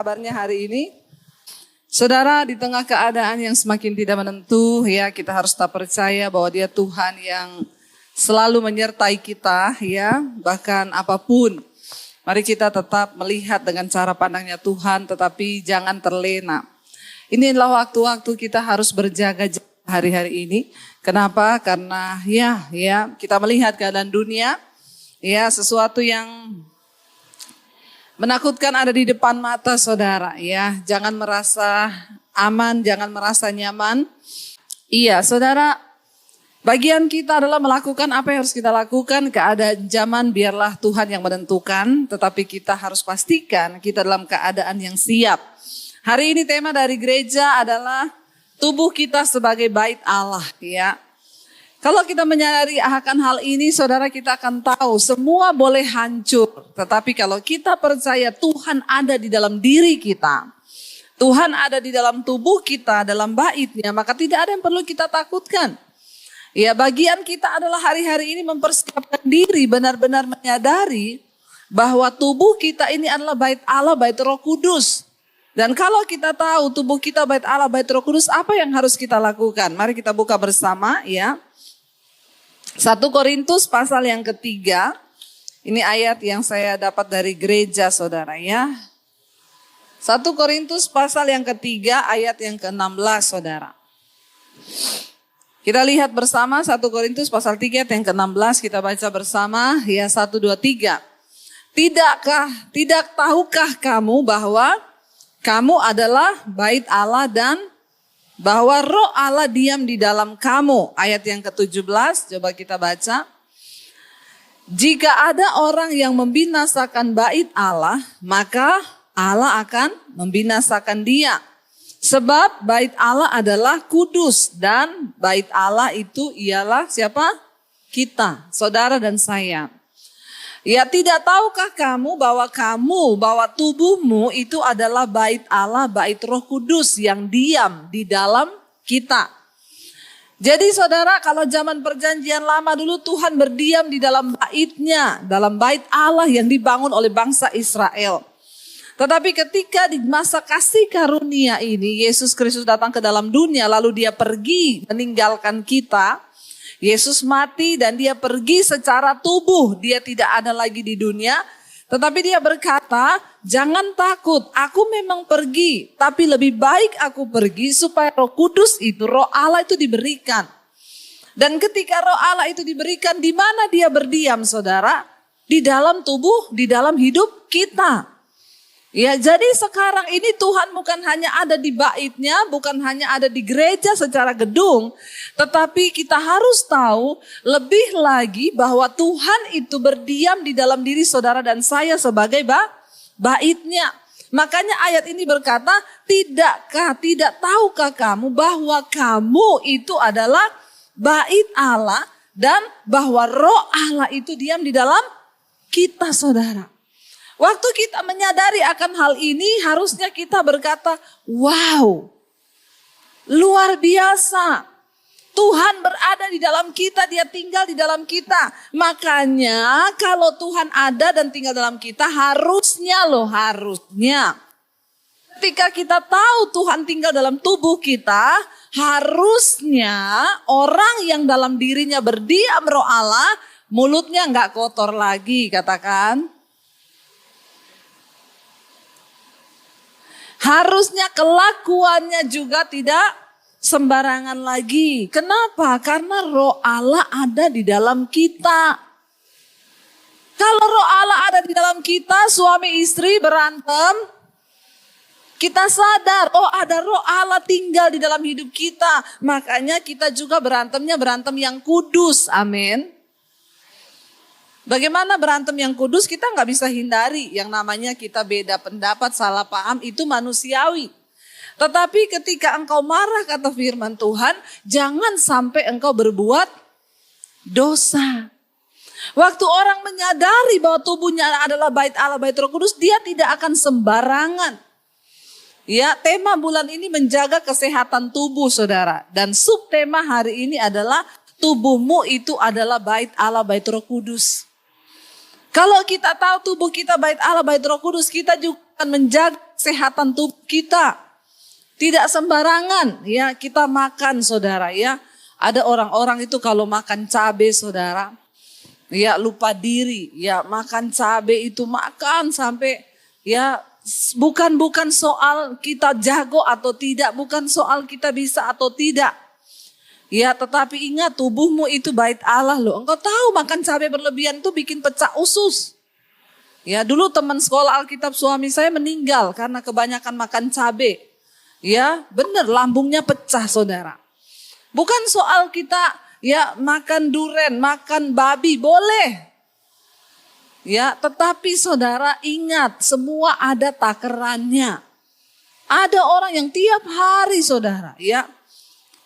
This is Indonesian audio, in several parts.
Kabarnya hari ini, saudara, di tengah keadaan yang semakin tidak menentu, ya kita harus tak percaya bahwa Dia Tuhan yang selalu menyertai kita, ya bahkan apapun. Mari kita tetap melihat dengan cara pandangnya Tuhan, tetapi jangan terlena. Ini adalah waktu-waktu kita harus berjaga-jaga hari-hari ini. Kenapa? Karena ya kita melihat keadaan dunia, ya sesuatu yang menakutkan ada di depan mata saudara, ya. Jangan merasa aman, jangan merasa nyaman. Iya, saudara, bagian kita adalah melakukan apa yang harus kita lakukan. Keadaan zaman biarlah Tuhan yang menentukan, tetapi kita harus pastikan kita dalam keadaan yang siap. Hari ini tema dari gereja adalah tubuh kita sebagai bait Allah, ya. Kalau kita menyadari akan hal ini, saudara, kita akan tahu semua boleh hancur. Tetapi kalau kita percaya Tuhan ada di dalam diri kita, Tuhan ada di dalam tubuh kita, dalam baitnya, maka tidak ada yang perlu kita takutkan. Ya, bagian kita adalah hari-hari ini mempersiapkan diri, benar-benar menyadari bahwa tubuh kita ini adalah bait Allah, bait Roh Kudus. Dan kalau kita tahu tubuh kita bait Allah, bait Roh Kudus, apa yang harus kita lakukan? Mari kita buka bersama, ya. 1 Korintus pasal yang ketiga, ini ayat yang saya dapat dari gereja saudara, ya. 1 Korintus pasal yang ketiga ayat yang ke-16 saudara. Kita lihat bersama 1 Korintus pasal 3 ayat yang ke-16, kita baca bersama, ya 1, 2, 3. Tidak tahukah kamu bahwa kamu adalah bait Allah dan bahwa Roh Allah diam di dalam kamu. Ayat yang ke-17, coba kita baca. Jika ada orang yang membinasakan bait Allah, maka Allah akan membinasakan dia. Sebab bait Allah adalah kudus dan bait Allah itu ialah siapa? Kita, saudara dan saya. Ya, tidak tahukah kamu bahwa tubuhmu itu adalah bait Allah, bait Roh Kudus yang diam di dalam kita. Jadi saudara, kalau zaman perjanjian lama dulu Tuhan berdiam di dalam baitnya, dalam bait Allah yang dibangun oleh bangsa Israel. Tetapi ketika di masa kasih karunia ini, Yesus Kristus datang ke dalam dunia, lalu Dia pergi meninggalkan kita. Yesus mati dan Dia pergi secara tubuh, Dia tidak ada lagi di dunia. Tetapi Dia berkata, jangan takut, aku memang pergi, tapi lebih baik aku pergi supaya Roh Kudus itu, Roh Allah itu diberikan. Dan ketika Roh Allah itu diberikan, di mana Dia berdiam saudara? Di dalam tubuh, di dalam hidup kita. Ya, jadi sekarang ini Tuhan bukan hanya ada di baitnya, bukan hanya ada di gereja secara gedung, tetapi kita harus tahu lebih lagi bahwa Tuhan itu berdiam di dalam diri saudara dan saya sebagai baitnya. Makanya ayat ini berkata, tidak tahukah kamu bahwa kamu itu adalah bait Allah dan bahwa Roh Allah itu diam di dalam kita saudara. Waktu kita menyadari akan hal ini, harusnya kita berkata, wow, luar biasa. Tuhan berada di dalam kita, Dia tinggal di dalam kita. Makanya kalau Tuhan ada dan tinggal dalam kita, harusnya. Ketika kita tahu Tuhan tinggal dalam tubuh kita, harusnya orang yang dalam dirinya berdiam Roh Allah, mulutnya enggak kotor lagi, katakan. Harusnya kelakuannya juga tidak sembarangan lagi. Kenapa? Karena Roh Allah ada di dalam kita. Kalau Roh Allah ada di dalam kita, suami istri berantem, kita sadar, oh ada Roh Allah tinggal di dalam hidup kita. Makanya kita juga berantemnya berantem yang kudus, amin. Bagaimana berantem yang kudus? Kita nggak bisa hindari. Yang namanya kita beda pendapat, salah paham, itu manusiawi. Tetapi ketika engkau marah, kata firman Tuhan, jangan sampai engkau berbuat dosa. Waktu orang menyadari bahwa tubuhnya adalah bait Allah, bait Roh Kudus, dia tidak akan sembarangan. Ya, tema bulan ini menjaga kesehatan tubuh saudara. Dan subtema hari ini adalah tubuhmu itu adalah bait Allah, bait Roh Kudus. Kalau kita tahu tubuh kita bait Allah, bait Roh Kudus, kita juga akan menjaga kesehatan tubuh kita. Tidak sembarangan ya kita makan saudara ya. Ada orang-orang itu kalau makan cabai saudara, ya lupa diri, ya makan cabai itu makan sampai ya bukan soal kita jago atau tidak, bukan soal kita bisa atau tidak. Ya tetapi ingat tubuhmu itu bait Allah loh. Engkau tahu makan cabai berlebihan itu bikin pecah usus. Ya dulu teman sekolah Alkitab suami saya meninggal karena kebanyakan makan cabai. Ya benar lambungnya pecah saudara. Bukan soal kita ya makan duren, makan babi boleh. Ya, tetapi saudara ingat semua ada takarannya. Ada orang yang tiap hari saudara ya.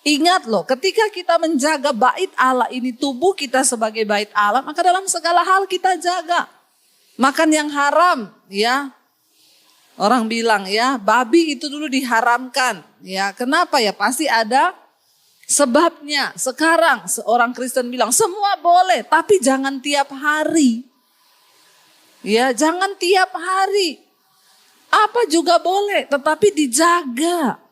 Ingat loh ketika kita menjaga bait Allah ini tubuh kita sebagai bait Allah. Maka dalam segala hal kita jaga. Makan yang haram ya. Orang bilang ya babi itu dulu diharamkan. Ya kenapa ya pasti ada sebabnya. Sekarang seorang Kristen bilang semua boleh tapi jangan tiap hari. Ya jangan tiap hari. Apa juga boleh tetapi dijaga.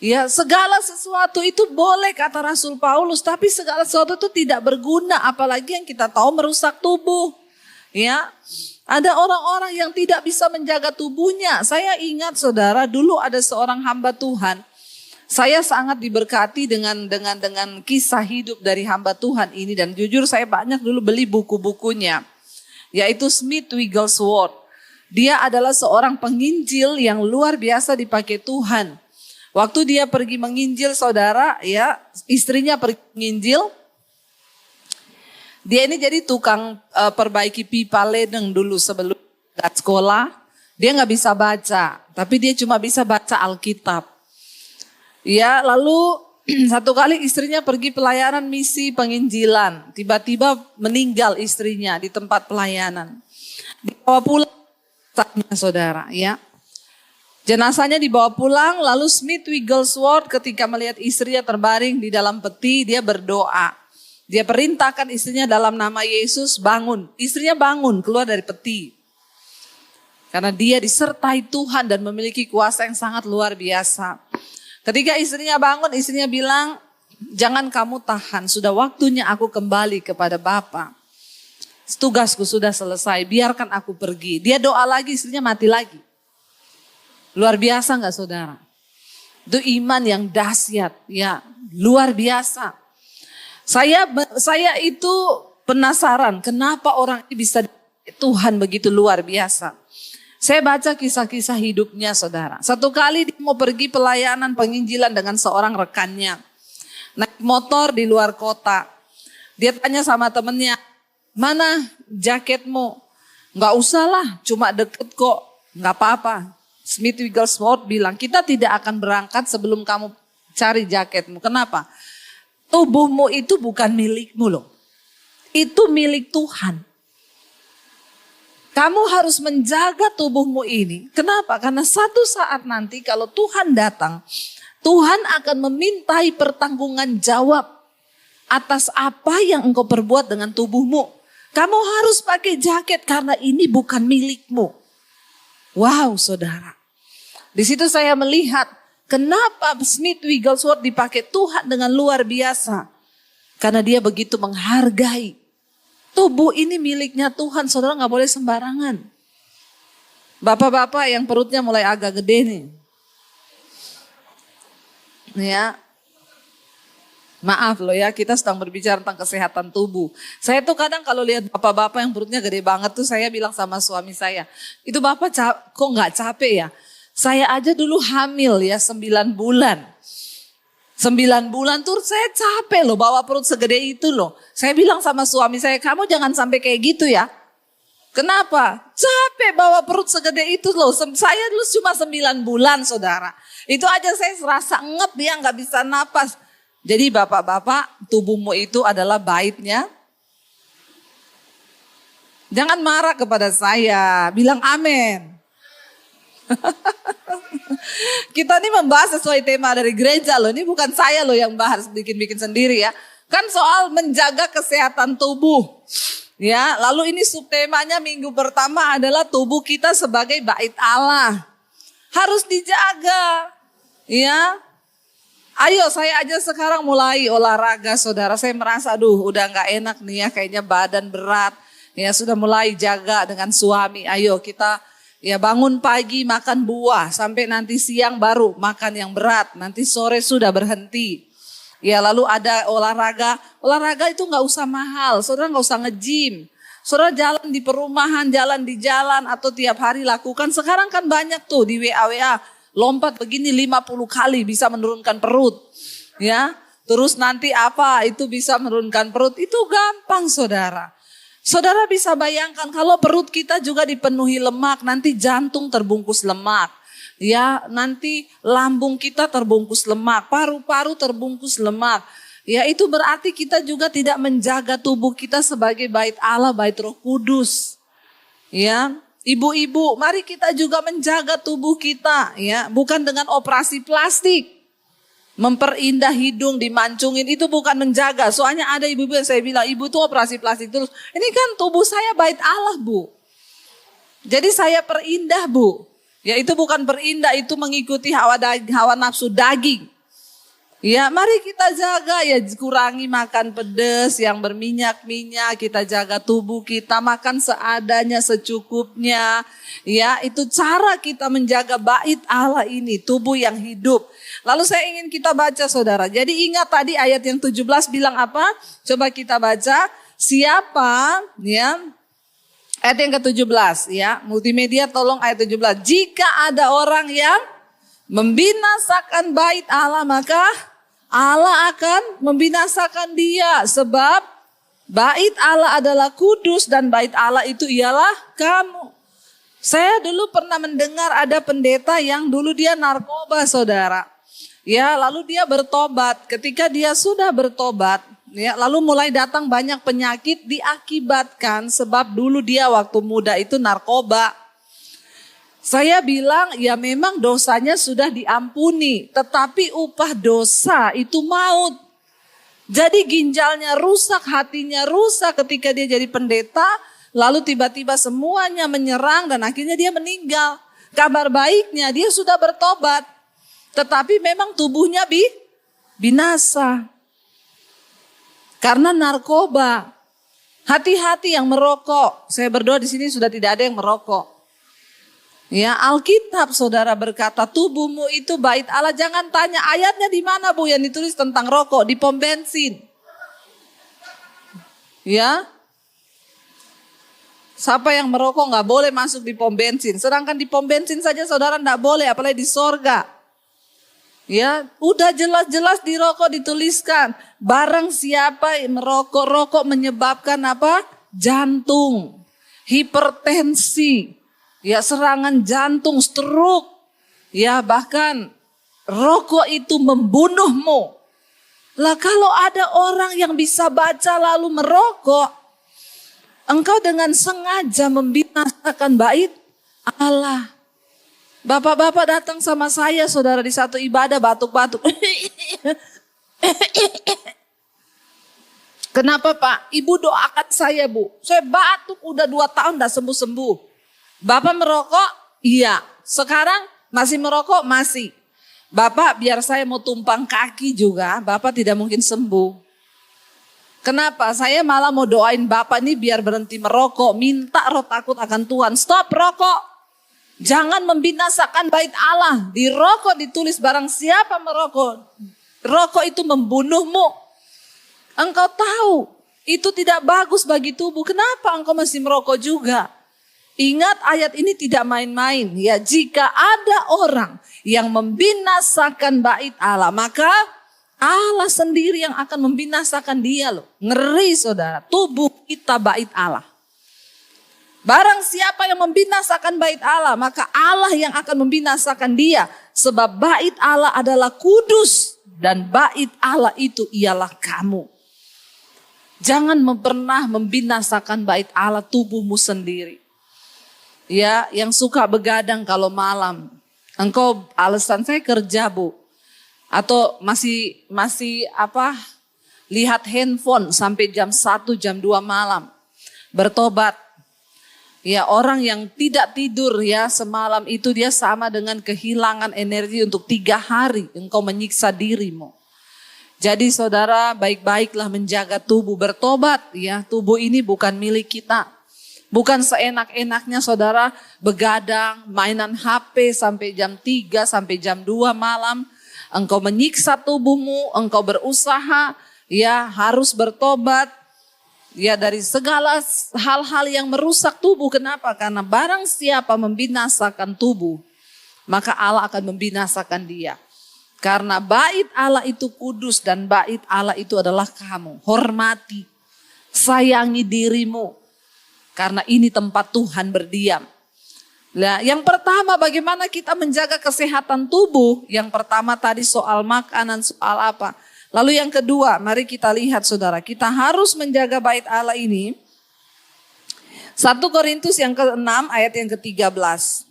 Ya segala sesuatu itu boleh kata Rasul Paulus. Tapi segala sesuatu itu tidak berguna. Apalagi yang kita tahu merusak tubuh. Ya ada orang-orang yang tidak bisa menjaga tubuhnya. Saya ingat saudara dulu ada seorang hamba Tuhan. Saya sangat diberkati dengan kisah hidup dari hamba Tuhan ini. Dan jujur saya banyak dulu beli buku-bukunya. Yaitu Smith Wigglesworth. Dia adalah seorang penginjil yang luar biasa dipakai Tuhan. Waktu dia pergi menginjil saudara ya istrinya pergi menginjil. Dia ini jadi tukang perbaiki pipa ledeng dulu sebelum sekolah. Dia gak bisa baca. Tapi dia cuma bisa baca Alkitab. Ya, lalu satu kali istrinya pergi pelayanan misi penginjilan. Tiba-tiba meninggal istrinya di tempat pelayanan. Dibawa pulang saudara ya. Jenazahnya dibawa pulang lalu Smith Wigglesworth ketika melihat istrinya terbaring di dalam peti dia berdoa. Dia perintahkan istrinya dalam nama Yesus bangun. Istrinya bangun keluar dari peti. Karena dia disertai Tuhan dan memiliki kuasa yang sangat luar biasa. Ketika istrinya bangun, istrinya bilang, jangan kamu tahan, sudah waktunya aku kembali kepada Bapa. Tugasku sudah selesai, biarkan aku pergi. Dia doa lagi, istrinya mati lagi. Luar biasa gak saudara? Itu iman yang dahsyat, ya luar biasa. Saya itu penasaran, kenapa orang ini bisa Tuhan begitu luar biasa. Saya baca kisah-kisah hidupnya saudara. Satu kali dia mau pergi pelayanan penginjilan dengan seorang rekannya. Naik motor di luar kota. Dia tanya sama temennya, mana jaketmu? Gak usah lah, cuma deket kok. Gak apa-apa. Smith Wigglesworth bilang, kita tidak akan berangkat sebelum kamu cari jaketmu. Kenapa? Tubuhmu itu bukan milikmu loh. Itu milik Tuhan. Kamu harus menjaga tubuhmu ini. Kenapa? Karena satu saat nanti kalau Tuhan datang, Tuhan akan memintai pertanggungan jawab atas apa yang engkau perbuat dengan tubuhmu. Kamu harus pakai jaket karena ini bukan milikmu. Wow saudara. Di situ saya melihat kenapa Smith Wigglesworth dipakai Tuhan dengan luar biasa. Karena dia begitu menghargai. Tubuh ini miliknya Tuhan, saudara gak boleh sembarangan. Bapak-bapak yang perutnya mulai agak gede nih. Ya, maaf loh ya, kita sedang berbicara tentang kesehatan tubuh. Saya tuh kadang kalau lihat bapak-bapak yang perutnya gede banget tuh saya bilang sama suami saya. Itu bapak kok gak capek ya? Saya aja dulu hamil ya 9 bulan. 9 bulan tuh saya capek loh bawa perut segede itu loh. Saya bilang sama suami saya, kamu jangan sampai kayak gitu ya. Kenapa? Capek bawa perut segede itu loh. Saya dulu cuma 9 bulan saudara. Itu aja saya serasa ngep ya gak bisa napas. Jadi bapak-bapak tubuhmu itu adalah baitnya. Jangan marah kepada saya, bilang amin. Kita ini membahas sesuai tema dari gereja loh. Ini bukan saya loh yang bahas bikin-bikin sendiri ya. Kan soal menjaga kesehatan tubuh. Ya, lalu ini subtemanya minggu pertama adalah tubuh kita sebagai bait Allah. harus dijaga. Ya, ayo saya aja sekarang mulai olahraga saudara. Saya merasa aduh udah gak enak nih ya, kayaknya badan berat. Ya sudah mulai jaga dengan suami. Ayo kita ya bangun pagi makan buah. Sampai nanti siang baru makan yang berat. Nanti sore sudah berhenti. Ya lalu ada olahraga. Olahraga itu gak usah mahal. Saudara gak usah nge-gym. Saudara jalan di perumahan, jalan di jalan atau tiap hari lakukan. Sekarang kan banyak tuh di WA. Lompat begini 50 kali bisa menurunkan perut. Ya, terus nanti apa itu bisa menurunkan perut. Itu gampang saudara. Saudara bisa bayangkan kalau perut kita juga dipenuhi lemak, nanti jantung terbungkus lemak. Ya, nanti lambung kita terbungkus lemak, paru-paru terbungkus lemak. Ya, itu berarti kita juga tidak menjaga tubuh kita sebagai bait Allah, bait Roh Kudus. Ya, ibu-ibu, mari kita juga menjaga tubuh kita, ya, bukan dengan operasi plastik. Memperindah hidung, dimancungin, itu bukan menjaga. Soalnya ada ibu-ibu yang saya bilang, ibu tuh operasi plastik terus. Ini kan tubuh saya bait Allah, Bu. Jadi saya perindah, Bu. Ya itu bukan perindah, itu mengikuti hawa nafsu daging. Ya mari kita jaga ya, kurangi makan pedas yang berminyak-minyak, kita jaga tubuh kita, makan seadanya secukupnya. Ya itu cara kita menjaga bait Allah ini, tubuh yang hidup. Lalu saya ingin kita baca saudara, jadi ingat tadi ayat yang 17 bilang apa? Coba kita baca, siapa ya, ayat yang ke-17 ya, multimedia tolong ayat 17. Jika ada orang yang membinasakan bait Allah, maka Allah akan membinasakan dia, sebab bait Allah adalah kudus dan bait Allah itu ialah kamu. Saya dulu pernah mendengar ada pendeta yang dulu dia narkoba saudara. Ya, lalu dia bertobat. Ketika dia sudah bertobat, ya, lalu mulai datang banyak penyakit diakibatkan sebab dulu dia waktu muda itu narkoba. Saya bilang ya memang dosanya sudah diampuni, tetapi upah dosa itu maut. Jadi ginjalnya rusak, hatinya rusak ketika dia jadi pendeta, lalu tiba-tiba semuanya menyerang dan akhirnya dia meninggal. Kabar baiknya dia sudah bertobat, tetapi memang tubuhnya binasa. Karena narkoba. Hati-hati yang merokok. Saya berdoa di sini sudah tidak ada yang merokok. Ya, Alkitab saudara berkata tubuhmu itu bait Allah. Jangan tanya ayatnya di mana Bu yang ditulis tentang rokok, di pom bensin. Ya. Siapa yang merokok nggak boleh masuk di pom bensin. Sedangkan di pom bensin saja saudara nggak boleh, apalagi di sorga. Ya, udah jelas-jelas di rokok dituliskan. Barang siapa yang merokok, rokok menyebabkan apa? Jantung, hipertensi. Ya serangan jantung, stroke, ya bahkan rokok itu membunuhmu. Lah kalau ada orang yang bisa baca lalu merokok, engkau dengan sengaja membinasakan bait Allah. Bapak-bapak datang sama saya saudara di satu ibadah batuk-batuk. Kenapa Pak? Ibu doakan saya Bu. Saya batuk udah 2 tahun gak sembuh-sembuh. Bapak merokok? Iya. Sekarang masih merokok? Masih. Bapak biar saya mau tumpang kaki juga, Bapak tidak mungkin sembuh. Kenapa? Saya malah mau doain Bapak ini biar berhenti merokok. Minta roh takut akan Tuhan. Stop rokok. Jangan membinasakan bait Allah. Di rokok ditulis barang siapa merokok. Rokok itu membunuhmu. Engkau tahu itu tidak bagus bagi tubuh. Kenapa engkau masih merokok juga? Ingat ayat ini tidak main-main. Ya, jika ada orang yang membinasakan bait Allah, maka Allah sendiri yang akan membinasakan dia loh. Ngeri saudara, tubuh kita bait Allah. Barang siapa yang membinasakan bait Allah, maka Allah yang akan membinasakan dia. Sebab bait Allah adalah kudus dan bait Allah itu ialah kamu. Jangan pernah membinasakan bait Allah tubuhmu sendiri. Ya, yang suka begadang kalau malam. Engkau alasan saya kerja Bu. Atau masih lihat handphone sampai jam 1, jam 2 malam. Bertobat. Ya, orang yang tidak tidur ya semalam itu dia sama dengan kehilangan energi untuk 3 hari engkau menyiksa dirimu. Jadi saudara, baik-baiklah menjaga tubuh, bertobat ya. Tubuh ini bukan milik kita. Bukan seenak-enaknya saudara begadang, mainan HP sampai jam 3, sampai jam 2 malam. Engkau menyiksa tubuhmu, engkau berusaha ya harus bertobat. Ya, dari segala hal-hal yang merusak tubuh. Kenapa? Karena barang siapa membinasakan tubuh, maka Allah akan membinasakan dia. Karena bait Allah itu kudus dan bait Allah itu adalah kamu. Hormati, sayangi dirimu. Karena ini tempat Tuhan berdiam. Nah, yang pertama bagaimana kita menjaga kesehatan tubuh? Yang pertama tadi soal makanan, soal apa? Lalu yang kedua, mari kita lihat saudara, kita harus menjaga bait Allah ini. 1 Korintus yang ke-6 ayat yang ke-13.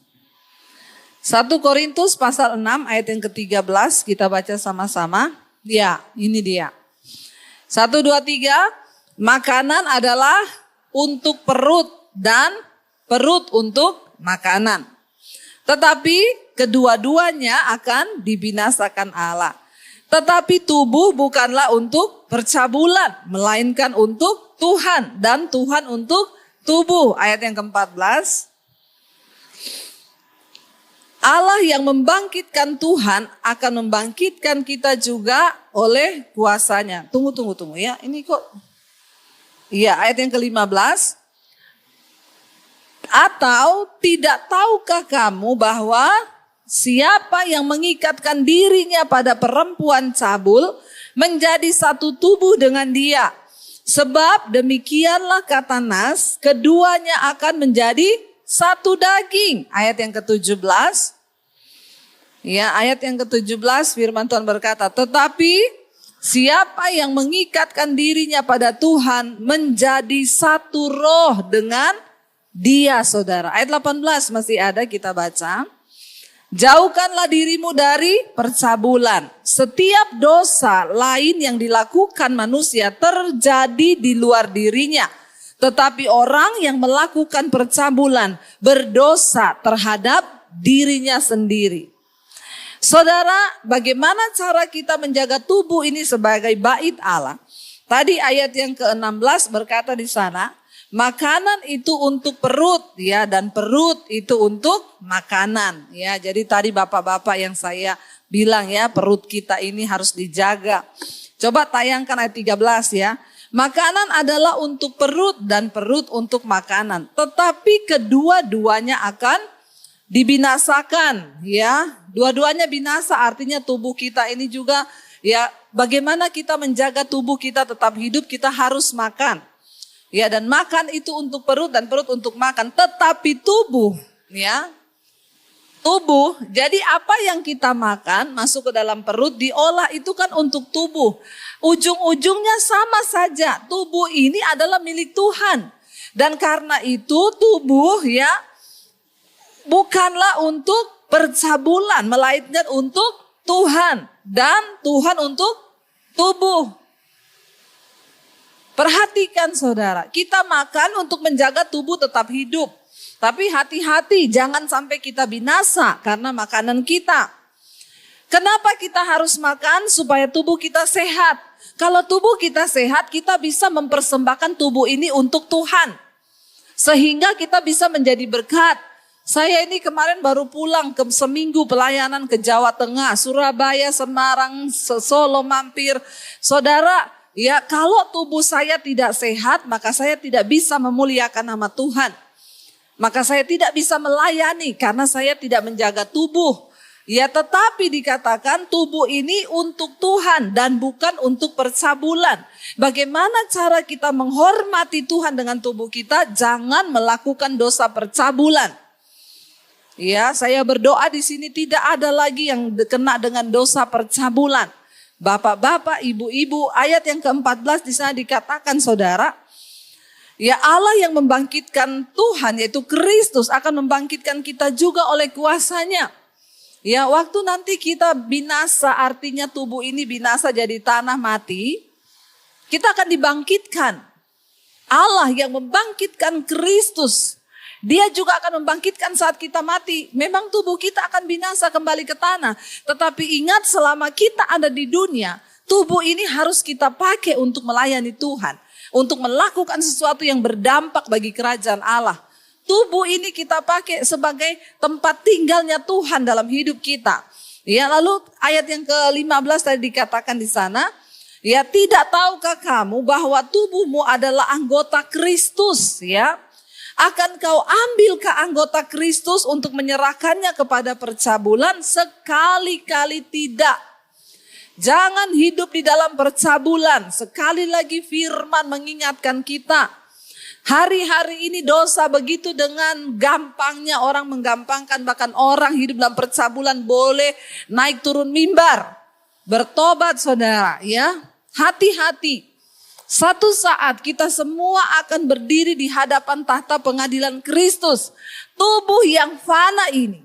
1 Korintus pasal 6 ayat yang ke-13, kita baca sama-sama. Ya, ini dia. 1, 2, 3, makanan adalah untuk perut dan perut untuk makanan. Tetapi kedua-duanya akan dibinasakan Allah. Tetapi tubuh bukanlah untuk percabulan, melainkan untuk Tuhan. Dan Tuhan untuk tubuh. Ayat yang ke-14. Allah yang membangkitkan Tuhan akan membangkitkan kita juga oleh kuasanya. Tunggu ya. Ini kok. Iya, ayat yang ke-15. Atau tidak tahukah kamu bahwa siapa yang mengikatkan dirinya pada perempuan cabul menjadi satu tubuh dengan dia. Sebab demikianlah kata Nas, keduanya akan menjadi satu daging. Ayat yang ke-17. Ya, ayat yang ke-17 firman Tuhan berkata, tetapi siapa yang mengikatkan dirinya pada Tuhan menjadi satu roh dengan dia, saudara. Ayat 18 masih ada, kita baca. Jauhkanlah dirimu dari percabulan. Setiap dosa lain yang dilakukan manusia terjadi di luar dirinya. Tetapi orang yang melakukan percabulan berdosa terhadap dirinya sendiri. Saudara, bagaimana cara kita menjaga tubuh ini sebagai bait Allah? Tadi ayat yang ke-16 berkata di sana, makanan itu untuk perut ya, dan perut itu untuk makanan ya. Jadi tadi bapak-bapak yang saya bilang ya, perut kita ini harus dijaga. Coba tayangkan ayat 13 ya. Makanan adalah untuk perut dan perut untuk makanan. Tetapi kedua-duanya akan dibinasakan ya. Dua-duanya binasa, artinya tubuh kita ini juga ya, bagaimana kita menjaga tubuh kita tetap hidup, kita harus makan. Ya, dan makan itu untuk perut dan perut untuk makan. Tetapi tubuh, ya, tubuh. Jadi apa yang kita makan masuk ke dalam perut, diolah itu kan untuk tubuh. Ujung-ujungnya sama saja. Tubuh ini adalah milik Tuhan. Dan karena itu tubuh ya bukanlah untuk percabulan, melainkan untuk Tuhan. Dan Tuhan untuk tubuh. Perhatikan saudara, kita makan untuk menjaga tubuh tetap hidup. Tapi hati-hati, jangan sampai kita binasa karena makanan kita. Kenapa kita harus makan? Supaya tubuh kita sehat. Kalau tubuh kita sehat, kita bisa mempersembahkan tubuh ini untuk Tuhan. Sehingga kita bisa menjadi berkat. Saya ini kemarin baru pulang ke seminggu pelayanan ke Jawa Tengah, Surabaya, Semarang, Solo mampir. Saudara, ya, kalau tubuh saya tidak sehat, maka saya tidak bisa memuliakan nama Tuhan. Maka saya tidak bisa melayani karena saya tidak menjaga tubuh. Ya, tetapi dikatakan tubuh ini untuk Tuhan dan bukan untuk percabulan. Bagaimana cara kita menghormati Tuhan dengan tubuh kita? Jangan melakukan dosa percabulan. Ya, saya berdoa di sini tidak ada lagi yang kena dengan dosa percabulan. Bapak-bapak, ibu-ibu, ayat yang ke-14 di sana dikatakan saudara, ya Allah yang membangkitkan Tuhan yaitu Kristus akan membangkitkan kita juga oleh kuasanya. Ya, waktu nanti kita binasa, artinya tubuh ini binasa jadi tanah mati, kita akan dibangkitkan. Allah yang membangkitkan Kristus, Dia juga akan membangkitkan saat kita mati. Memang tubuh kita akan binasa kembali ke tanah. Tetapi ingat, selama kita ada di dunia, tubuh ini harus kita pakai untuk melayani Tuhan. Untuk melakukan sesuatu yang berdampak bagi kerajaan Allah. Tubuh ini kita pakai sebagai tempat tinggalnya Tuhan dalam hidup kita. Ya, lalu ayat yang ke-15 tadi dikatakan di sana, ya, tidak tahukah kamu bahwa tubuhmu adalah anggota Kristus, ya? Akan kau ambilkah anggota Kristus untuk menyerahkannya kepada percabulan? Sekali-kali tidak. Jangan hidup di dalam percabulan. Sekali lagi firman mengingatkan kita. Hari-hari ini dosa begitu dengan gampangnya orang menggampangkan, bahkan orang hidup dalam percabulan boleh naik turun mimbar. Bertobat saudara, ya. Hati-hati. Satu saat kita semua akan berdiri di hadapan tahta pengadilan Kristus. Tubuh yang fana ini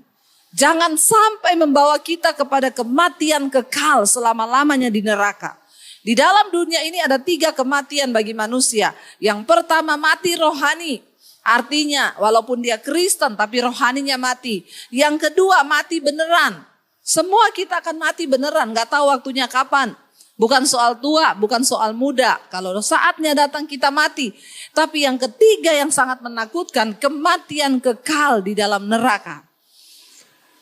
jangan sampai membawa kita kepada kematian kekal selama-lamanya di neraka. Di dalam dunia ini ada 3 kematian bagi manusia. Yang pertama, mati rohani. Artinya walaupun dia Kristen tapi rohaninya mati. Yang kedua, mati beneran. Semua kita akan mati beneran, gak tahu waktunya kapan. Bukan soal tua, bukan soal muda. Kalau saatnya datang kita mati. Tapi yang ketiga yang sangat menakutkan, kematian kekal di dalam neraka.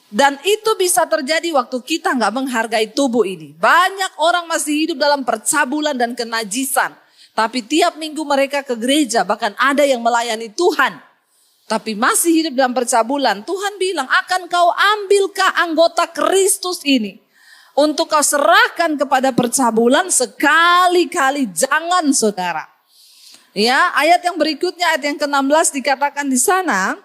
Dan itu bisa terjadi waktu kita gak menghargai tubuh ini. Banyak orang masih hidup dalam percabulan dan kenajisan. Tapi tiap minggu mereka ke gereja, bahkan ada yang melayani Tuhan. Tapi masih hidup dalam percabulan. Tuhan bilang, akan kau ambilkah anggota Kristus ini untuk kau serahkan kepada percabulan? Sekali-kali jangan saudara. Ya, ayat yang berikutnya, ayat yang ke-16 dikatakan di sana.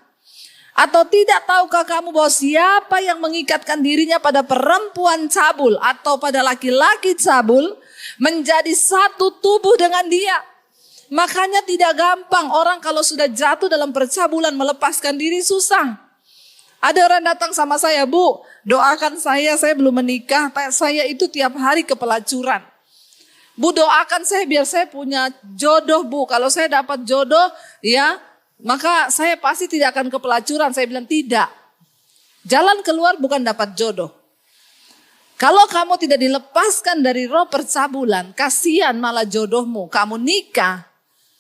Atau tidak tahukah kamu bahwa siapa yang mengikatkan dirinya pada perempuan cabul atau pada laki-laki cabul menjadi satu tubuh dengan dia. Makanya tidak gampang orang kalau sudah jatuh dalam percabulan melepaskan diri susah. Ada orang datang sama saya, Bu, doakan saya belum menikah, saya itu tiap hari ke pelacuran. Bu, doakan saya biar saya punya jodoh, Bu. Kalau saya dapat jodoh, ya, maka saya pasti tidak akan ke pelacuran. Saya bilang tidak. Jalan keluar bukan dapat jodoh. Kalau kamu tidak dilepaskan dari roh percabulan, kasihan malah jodohmu. Kamu nikah,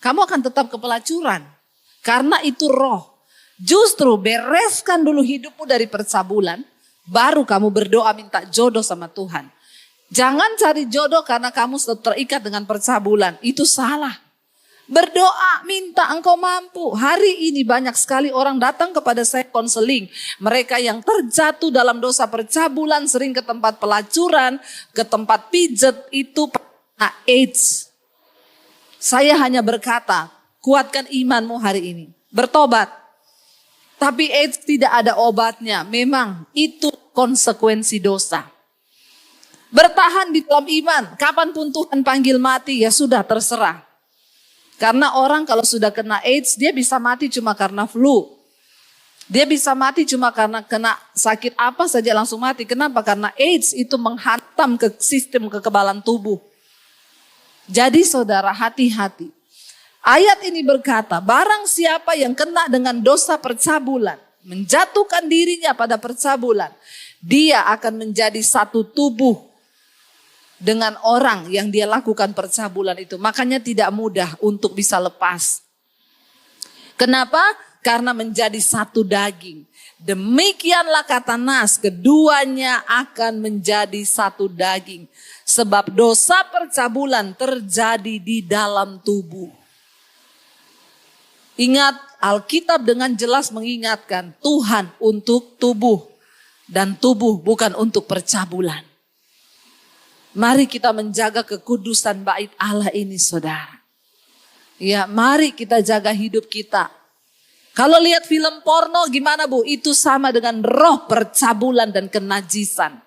kamu akan tetap ke pelacuran. Karena itu roh. Justru bereskan dulu hidupmu dari percabulan, baru kamu berdoa minta jodoh sama Tuhan. Jangan cari jodoh karena kamu sudah terikat dengan percabulan. Itu salah. Berdoa, minta engkau mampu. Hari ini banyak sekali orang datang kepada saya konseling. Mereka yang terjatuh dalam dosa percabulan, sering ke tempat pelacuran, ke tempat pijet, itu AIDS. Saya hanya berkata, kuatkan imanmu hari ini. Bertobat. Tapi AIDS tidak ada obatnya. Memang itu konsekuensi dosa. Bertahan di dalam iman. Kapanpun Tuhan panggil mati, ya sudah terserah. Karena orang kalau sudah kena AIDS, dia bisa mati cuma karena flu. Dia bisa mati cuma karena kena sakit apa saja langsung mati. Kenapa? Karena AIDS itu menghantam ke sistem kekebalan tubuh. Jadi saudara, hati-hati. Ayat ini berkata, barang siapa yang kena dengan dosa percabulan, menjatuhkan dirinya pada percabulan, dia akan menjadi satu tubuh dengan orang yang dia lakukan percabulan itu. Makanya tidak mudah untuk bisa lepas. Kenapa? Karena menjadi satu daging. Demikianlah kata Nas, keduanya akan menjadi satu daging. Sebab dosa percabulan terjadi di dalam tubuh. Ingat, Alkitab dengan jelas mengingatkan Tuhan untuk tubuh. Dan tubuh bukan untuk percabulan. Mari kita menjaga kekudusan bait Allah ini saudara. Ya, mari kita jaga hidup kita. Kalau lihat film porno gimana Bu? Itu sama dengan roh percabulan dan kenajisan.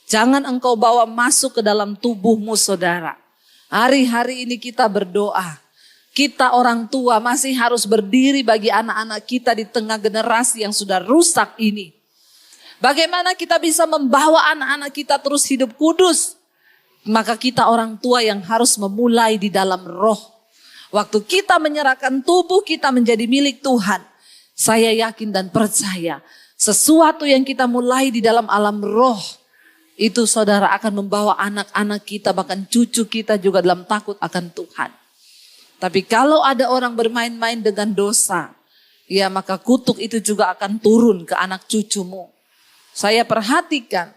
Jangan engkau bawa masuk ke dalam tubuhmu saudara. Hari-hari ini kita berdoa. Kita orang tua masih harus berdiri bagi anak-anak kita di tengah generasi yang sudah rusak ini. Bagaimana kita bisa membawa anak-anak kita terus hidup kudus? Maka kita orang tua yang harus memulai di dalam roh. Waktu kita menyerahkan tubuh kita menjadi milik Tuhan. Saya yakin dan percaya sesuatu yang kita mulai di dalam alam roh, itu saudara akan membawa anak-anak kita, bahkan cucu kita juga dalam takut akan Tuhan. Tapi kalau ada orang bermain-main dengan dosa, ya maka kutuk itu juga akan turun ke anak cucumu. Saya perhatikan,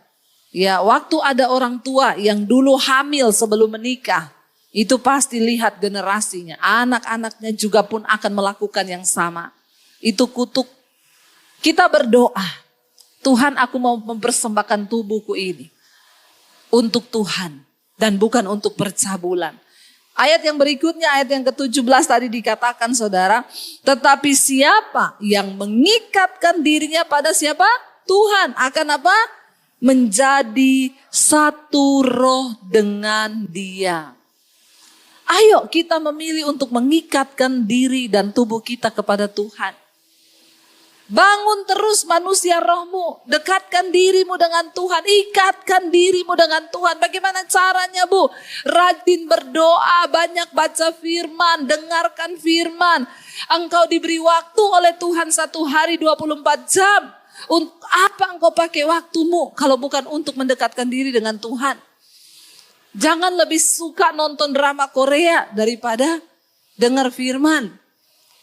ya waktu ada orang tua yang dulu hamil sebelum menikah, itu pasti lihat generasinya, anak-anaknya juga pun akan melakukan yang sama. Itu kutuk. Kita berdoa, Tuhan aku mau mempersembahkan tubuhku ini untuk Tuhan dan bukan untuk percabulan. Ayat yang berikutnya, ayat yang ke-17 tadi dikatakan saudara, tetapi siapa yang mengikatkan dirinya pada siapa? Tuhan akan apa? Menjadi satu roh dengan Dia. Ayo kita memilih untuk mengikatkan diri dan tubuh kita kepada Tuhan. Bangun terus manusia rohmu, dekatkan dirimu dengan Tuhan, ikatkan dirimu dengan Tuhan. Bagaimana caranya Bu? Rajin berdoa, banyak baca firman, dengarkan firman. Engkau diberi waktu oleh Tuhan 1 hari 24 jam. Untuk apa engkau pakai waktumu kalau bukan untuk mendekatkan diri dengan Tuhan? Jangan lebih suka nonton drama Korea daripada dengar firman.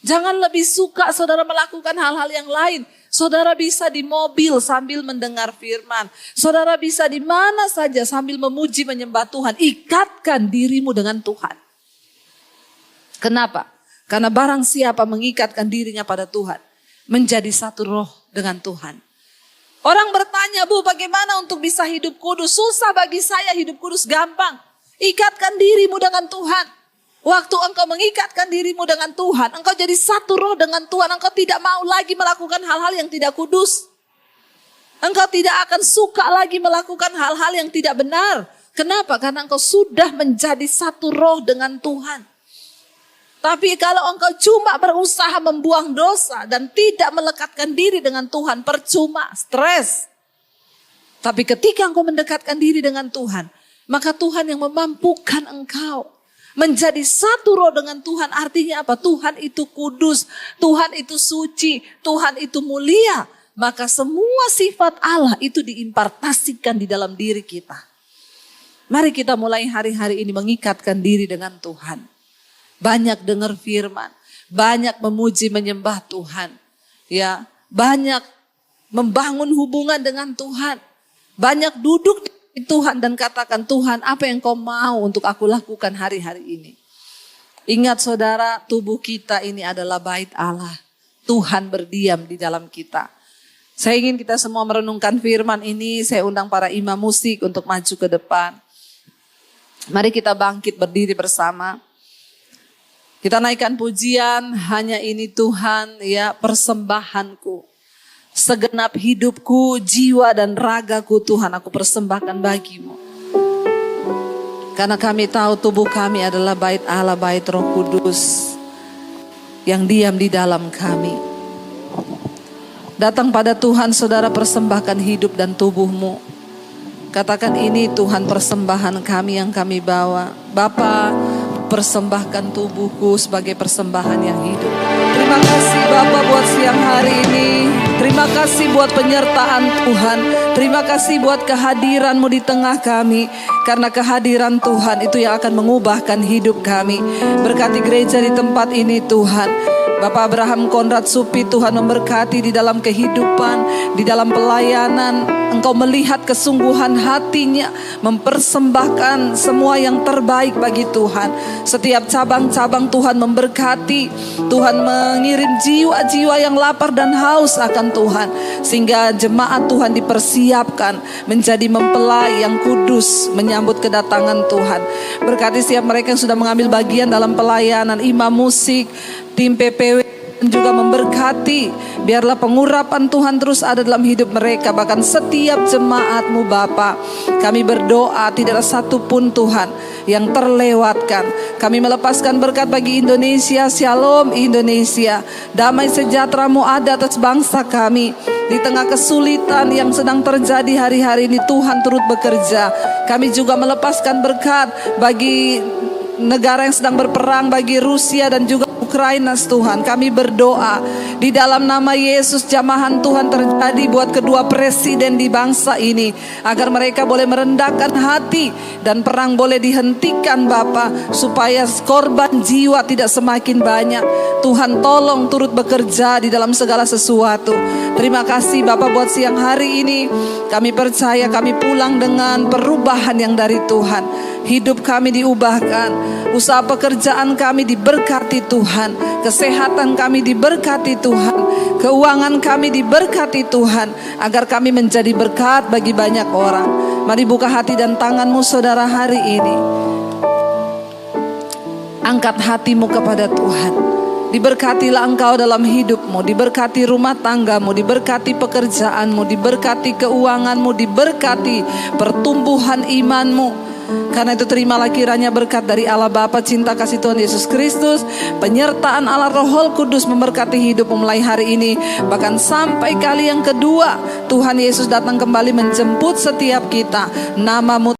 Jangan lebih suka saudara melakukan hal-hal yang lain. Saudara bisa di mobil sambil mendengar firman. Saudara bisa di mana saja sambil memuji menyembah Tuhan. Ikatkan dirimu dengan Tuhan. Kenapa? Karena barang siapa mengikatkan dirinya pada Tuhan, menjadi satu roh dengan Tuhan. Orang bertanya, Bu, bagaimana untuk bisa hidup kudus? Susah bagi saya, hidup kudus gampang. Ikatkan dirimu dengan Tuhan. Waktu engkau mengikatkan dirimu dengan Tuhan, engkau jadi satu roh dengan Tuhan. Engkau tidak mau lagi melakukan hal-hal yang tidak kudus. Engkau tidak akan suka lagi melakukan hal-hal yang tidak benar. Kenapa? Karena engkau sudah menjadi satu roh dengan Tuhan. Tapi kalau engkau cuma berusaha membuang dosa dan tidak melekatkan diri dengan Tuhan, percuma, stres. Tapi ketika engkau mendekatkan diri dengan Tuhan, maka Tuhan yang memampukan engkau menjadi satu roh dengan Tuhan. Artinya apa? Tuhan itu kudus, Tuhan itu suci, Tuhan itu mulia. Maka semua sifat Allah itu diimpartasikan di dalam diri kita. Mari kita mulai hari-hari ini mengikatkan diri dengan Tuhan. Banyak dengar firman, banyak memuji menyembah Tuhan. Ya, banyak membangun hubungan dengan Tuhan. Banyak duduk di Tuhan dan katakan, Tuhan apa yang kau mau untuk aku lakukan hari-hari ini. Ingat saudara, tubuh kita ini adalah bait Allah. Tuhan berdiam di dalam kita. Saya ingin kita semua merenungkan firman ini. Saya undang para imam musik untuk maju ke depan. Mari kita bangkit berdiri bersama. Kita naikkan pujian, hanya ini Tuhan ya persembahanku. Segenap hidupku, jiwa dan ragaku Tuhan aku persembahkan bagimu. Karena kami tahu tubuh kami adalah bait Allah, bait Roh Kudus yang diam di dalam kami. Datang pada Tuhan saudara, persembahkan hidup dan tubuhmu. Katakan, ini Tuhan persembahan kami yang kami bawa. Bapa, persembahkan tubuhku sebagai persembahan yang hidup. Terima kasih Bapa buat siang hari ini. Terima kasih buat penyertaan Tuhan. Terima kasih buat kehadiran-Mu di tengah kami. Karena kehadiran Tuhan itu yang akan mengubahkan hidup kami. Berkati gereja di tempat ini Tuhan. Bapak Abraham Konrad Supi, Tuhan memberkati di dalam kehidupan, di dalam pelayanan. Engkau melihat kesungguhan hatinya, mempersembahkan semua yang terbaik bagi Tuhan. Setiap cabang-cabang Tuhan memberkati. Tuhan mengirim jiwa-jiwa yang lapar dan haus akan Tuhan. Sehingga jemaat Tuhan dipersiapkan menjadi mempelai yang kudus menyambut kedatangan Tuhan. Berkati setiap mereka yang sudah mengambil bagian dalam pelayanan, imam musik, tim PPW juga memberkati. Biarlah pengurapan Tuhan terus ada dalam hidup mereka. Bahkan setiap jemaat-Mu Bapa, kami berdoa tidak ada satupun Tuhan yang terlewatkan. Kami melepaskan berkat bagi Indonesia. Shalom Indonesia. Damai sejahtera-Mu ada atas bangsa kami. Di tengah kesulitan yang sedang terjadi hari-hari ini, Tuhan turut bekerja. Kami juga melepaskan berkat bagi negara yang sedang berperang, bagi Rusia dan juga Ukraina Tuhan, kami berdoa di dalam nama Yesus, jamahan Tuhan terjadi buat kedua presiden di bangsa ini, agar mereka boleh merendahkan hati dan perang boleh dihentikan Bapa, supaya korban jiwa tidak semakin banyak. Tuhan tolong turut bekerja di dalam segala sesuatu. Terima kasih Bapa buat siang hari ini. Kami percaya kami pulang dengan perubahan yang dari Tuhan. Hidup kami diubahkan, usaha pekerjaan kami diberkati Tuhan, kesehatan kami diberkati Tuhan, keuangan kami diberkati Tuhan, agar kami menjadi berkat bagi banyak orang. Mari buka hati dan tanganmu saudara hari ini. Angkat hatimu kepada Tuhan. Diberkatilah engkau dalam hidupmu, diberkati rumah tanggamu, diberkati pekerjaanmu, diberkati keuanganmu, diberkati pertumbuhan imanmu. Karena itu terimalah kiranya berkat dari Allah Bapa, cinta kasih Tuhan Yesus Kristus, penyertaan Allah Roh Kudus memberkati hidupmu mulai hari ini, bahkan sampai kali yang kedua Tuhan Yesus datang kembali menjemput setiap kita. Namamu